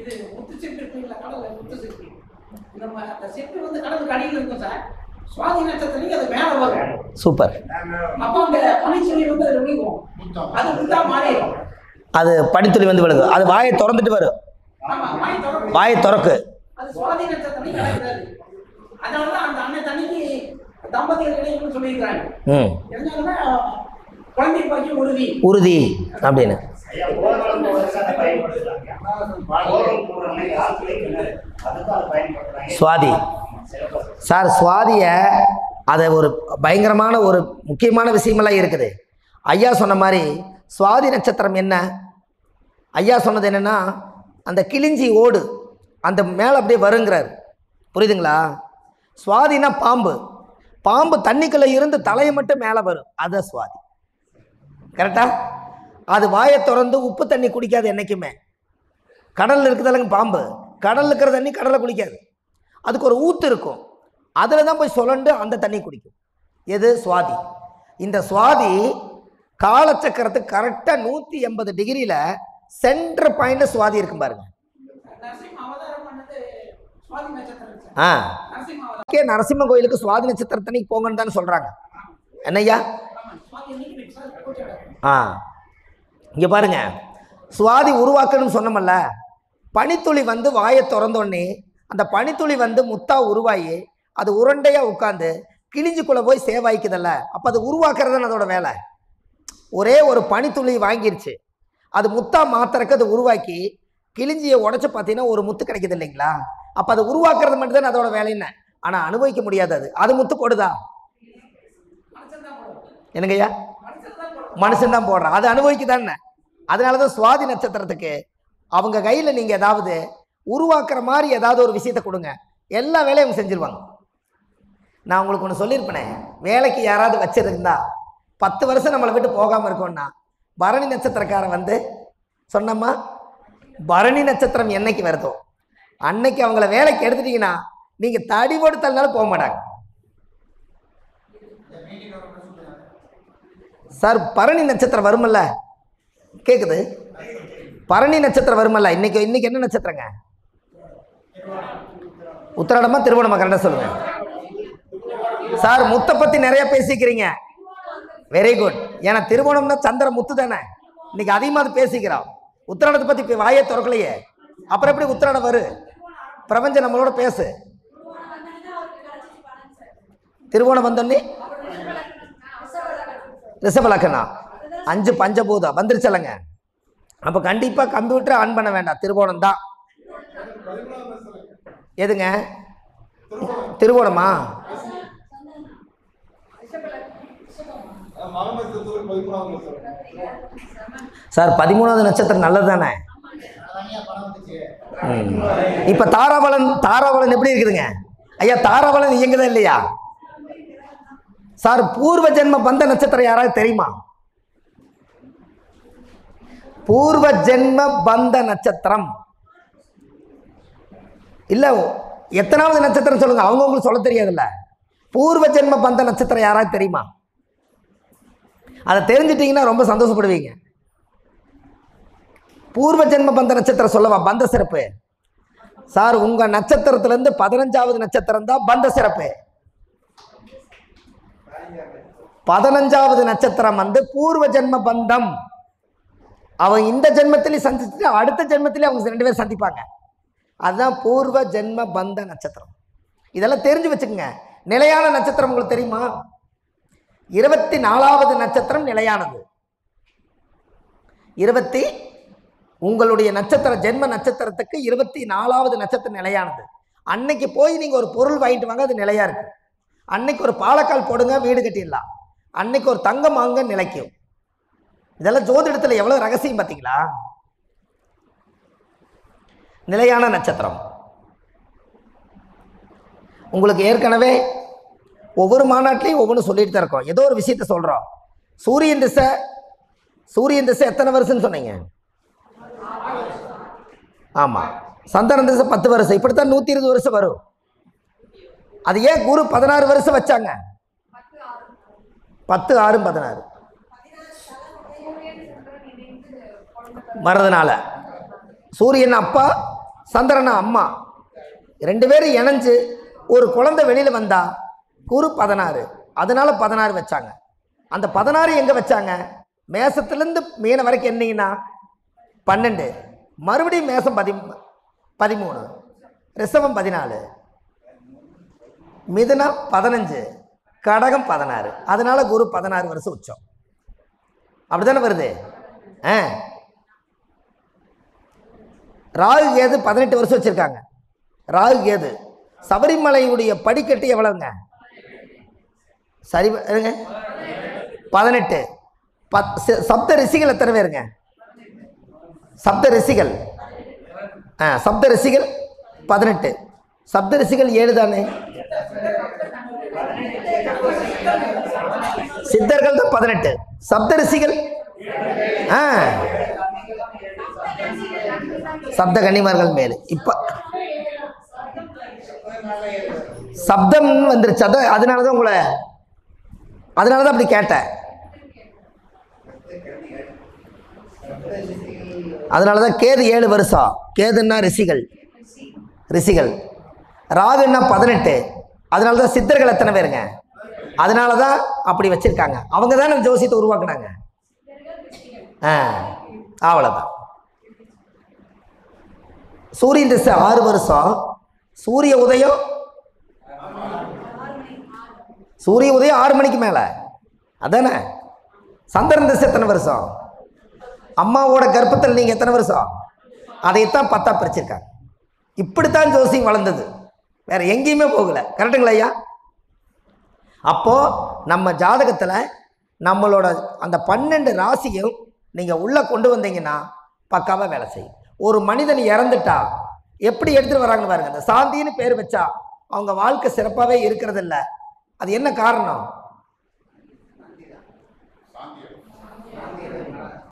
இது முத்து செட்டு இருக்குங்களா, கடல்ல முத்து செட்டு. நம்ம அந்த செட்டு வந்து கடலுக்கு அடியில் இருக்கும் சார். சுவாதி நட்சத்திரம் அது மேல வரும். சூப்பர். அப்போ அந்த பனிச்சுளி வந்து அது விழுகும். அது முத்தா மாறிடும். அது பனித்துளி வந்து விழுது. அது வாயை திறந்துட்டு வரும். ஆமா, வாயை திறக்கு. அது சுவாதி நட்சத்திரம் கிடையாது. அதனாலதான் அந்த அன்னை தண்ணிக்கு தம்பதிகள் இணையம்னு சொல்லியிருக்காங்க. என்னன்னா குழந்தை பாக்கி உறுதி உறுதி அப்படின்னு. சுவாதி சார், சுவாதிய அதை ஒரு பயங்கரமான ஒரு முக்கியமான விஷயமெல்லாம் இருக்குது. ஐயா சொன்ன மாதிரி சுவாதி நட்சத்திரம் என்ன, ஐயா சொன்னது என்னன்னா அந்த கிளிஞ்சி ஓடு அந்த மேலே அப்படியே வருங்கிறார். புரியுதுங்களா? சுவாதினா பாம்பு. பாம்பு தண்ணிக்குள்ளே இருந்து தலையை மட்டும் மேலே வரும், அது சுவாதி. கரெக்டா? அது வாயை திறந்து உப்பு தண்ணி குடிக்காது என்றைக்குமே. கடலில் இருக்குதல்லங்க பாம்பு, கடலில் இருக்கிற தண்ணி கடலை குடிக்காது. அதுக்கு ஒரு ஊத்து இருக்கும், அதில் தான் போய் சுழண்டு அந்த தண்ணி குடிக்கும். எது? சுவாதி. இந்த சுவாதி காலச்சக்கரத்துக்கு கரெக்டாக 180 டிகிரியில் சென்டர் பாயிண்ட் சுவாதி இருக்கும் பாருங்க. நரசிம்ம கோயிலுக்கு சுவாதி நட்சத்திரத்தன்னைக்கு போங்கன்னு தானே சொல்றாங்க. என்னய்யா? இங்க பாருங்க, சுவாதி உருவாக்கணும்னு சொன்னோம்ல. பனித்துளி வந்து வாயை திறந்தோடனே அந்த பனித்துளி வந்து முத்தா உருவாகி அது உருண்டையா உட்காந்து கிழிஞ்சுக்குள்ள போய் சேவாய்க்குதல்ல, அப்ப அது உருவாக்குறது அதோட வேலை. ஒரே ஒரு பனித்துளி வாங்கிருச்சு, அது முத்தா மாத்திரக்கு அது உருவாக்கி கிழிஞ்சியை உடைச்சு பார்த்தீங்கன்னா ஒரு முத்து கிடைக்குது இல்லைங்களா? அப்ப அதை உருவாக்குறது மட்டும்தான் அதோட வேலை. என்ன ஆனா அனுபவிக்க முடியாது. அது முத்து போடுதா? என்னங்கய்யா? மனுஷன் தான் போடுறான், அது அனுபவிக்குதானே. அதனாலதான் சுவாதி நட்சத்திரத்துக்கு அவங்க கையில நீங்க ஏதாவது உருவாக்குற மாதிரி ஏதாவது ஒரு விஷயத்த கொடுங்க, எல்லா வேலையும் அவங்க செஞ்சிருவாங்க. நான் உங்களுக்கு ஒன்று சொல்லியிருப்பேனே, வேலைக்கு யாராவது வச்சிருந்தா 10 வருஷம் நம்மளை விட்டு போகாமல் இருக்கோம்னா, பரணி நட்சத்திரக்காரன் வந்து சொன்னம்மா பரணி நட்சத்திரம் என்னைக்கு வருதோ அன்னைக்கு அவங்கள வேலைக்கு எடுத்துட்டீங்கன்னா நீங்க தடி போடுத்தாலும் போக மாட்டாங்க. சார் பரணி நட்சத்திரம் வருமல்ல, கேக்குது? பரணி நட்சத்திரம் வருமல்ல. இன்னைக்கு என்ன நட்சத்திரங்க? உத்திராடமா திருவோணமா? கரெக்டா சொல்லுங்க சார். முத்தை பத்தி நிறைய பேசிக்கிறீங்க, வெரி குட். ஏன்னா திருவோணம்னா சந்திர முத்து தானே, இன்னைக்கு அதிகமாக பேசிக்கிறோம். உத்திராடத்தை பத்தி வாயை திறக்கலையே, அப்புறம் எப்படி உத்திராடம் வரும்? பிரபஞ்சம் நம்மளோட பேசு. திருவோணம் வந்தோன்னே ரிஷப லக்னம் 5 பஞ்சபூதம் வந்துருச்சலங்க. அப்ப கண்டிப்பா கம்ப்யூட்டர் ஆன் பண்ண வேண்டாம், திருவோணம் தான். எதுங்க? திருவோணமா? சார் 13வது நட்சத்திரம் நல்லது தானே. இப்ப தாராபலன் எப்படி இருக்குதுங்க ஐயா? தாராபலன் இயங்குதா இல்லையா? சார் பூர்வ ஜென்ம பந்த நட்சத்திரம் யாராவது தெரியுமா? பூர்வ ஜென்ம பந்த நட்சத்திரம் இல்ல, எத்தனாவது நட்சத்திரம் சொல்லுங்க, அவங்களுக்கு சொல்ல தெரியாதுல்ல. பூர்வ ஜென்ம பந்த நட்சத்திரம் யாராவது தெரியுமா? அதை தெரிஞ்சிட்டீங்கன்னா ரொம்ப சந்தோஷப்படுவீங்க. பூர்வ ஜென்ம பந்த நட்சத்திரம் சொல்லவா? பந்த சிறப்பு சார், உங்க நட்சத்திரத்துல இருந்து 15வது நட்சத்திரம் தான் பந்த சிறப்பு. 15வது நட்சத்திரம் வந்து பூர்வ ஜென்ம பந்தம். அவங்க இந்த ஜென்மத்திலேயே சந்திச்சுட்டு அடுத்த ஜென்மத்திலே அவங்க 2 பேரும் சந்திப்பாங்க. அதுதான் பூர்வ ஜென்ம பந்த நட்சத்திரம். இதெல்லாம் தெரிஞ்சு வச்சுக்கோங்க. நிலையான நட்சத்திரம் உங்களுக்கு தெரியுமா? 24வது நட்சத்திரம் நிலையானது. உங்களுடைய நட்சத்திர ஜென்ம நட்சத்திரத்துக்கு 24வது நட்சத்திரம் நிலையானது. அன்னைக்கு போய் நீங்க ஒரு பொருள் வாங்கிட்டு வாங்க, அது நிலையா இருக்கு. அன்னைக்கு ஒரு பாலக்கால் போடுங்க, வீடு கட்டிடலாம். அன்னைக்கு ஒரு தங்கம் வாங்க நிலைக்கும். இதெல்லாம் ஜோதிடத்துல எவ்வளவு ரகசியம் பார்த்தீங்களா? நிலையான நட்சத்திரம். உங்களுக்கு ஏற்கனவே ஒவ்வொரு மாநாட்டிலையும் ஒவ்வொன்று சொல்லிட்டு தான் இருக்கோம், ஏதோ ஒரு விஷயத்த சொல்றோம். சூரியன் திசை எத்தனை வருஷம்னு சொன்னீங்க? ஆமா. சந்திரன் திசை 10 வருஷம். இப்படித்தான் 120 வருஷம் வரும். அது ஏன் குரு 16 வருஷம் வச்சாங்க? 10, 6, 16 வர்றதுனால. சூரியன் அப்பா, சந்திரன் அம்மா, 2 பேரும் இணைஞ்சு ஒரு குழந்தை வெளியில் வந்தா குரு 16. அதனால 16 வச்சாங்க. அந்த 16 எங்கே வச்சாங்க? மேசத்துலேருந்து மீன வரைக்கும் என்னீங்கன்னா 12, மறுபடியும் மேசம் 13, ரிஷபம் 14, மிதுனம் 15, கடகம் 16. அதனால குரு 16 வருஷம் உச்சம். அப்படித்தானே வருது. ராகு கேது 18 வருஷம் வச்சிருக்காங்க. ராகு கேது. சபரிமலையுடைய படிக்கட்டு எவ்வளவுங்க? சரி 18. சப்த ரிஷிகள் எத்தனை பேருங்க? சப்த ரிஷிகள் 18. சப்த ரிஷிகள் 7 தானே? சித்தர்கள் தான் 18. சப்த ரிஷிகள் சப்த கன்னிமார்கள் மேல். இப்ப சப்தம் வந்துருச்சு. அதனாலதான் உங்களை அதனாலதான் அப்படி கேட்டேன். அதனாலதான் கேது 7 வருஷம். கேதுன்னா ரிஷிகள். ராகுன்னா 18. அதனாலதான் சித்தர்கள் எத்தனை பேருங்க? அதனாலதான் அப்படி வச்சிருக்காங்க. அவங்க தான் நம்ம ஜோசியத்தை உருவாக்குனாங்க. அவ்வளவுதான். சூரியன் திசை 6 வருஷம். சூரிய உதயம் 6 மணிக்கு மேல அதானே. சந்திரன் திசை எத்தனை வருஷம்? அம்மாவோட கர்ப்பத்தில் நீங்க எத்தனை வருஷம்? அதைத்தான் 10 பிரிச்சிருக்காங்க. இப்படித்தான் ஜோசியம் வளர்ந்தது, வேற எங்கேயுமே போகல. கரெக்டுங்களா ஐயா? அப்போ நம்ம ஜாதகத்துல நம்மளோட அந்த 12 ராசியும் நீங்க உள்ள கொண்டு வந்தீங்கன்னா பக்காவா வேலை செய்யும். ஒரு மனிதன் இறந்துட்டா எப்படி எடுத்துட்டு வராங்கன்னு பாருங்க. அந்த சாந்தின்னு பேர் வச்சா அவங்க வாழ்க்கை சிறப்பாகவே இருக்கிறது இல்லை. அது என்ன காரணம்?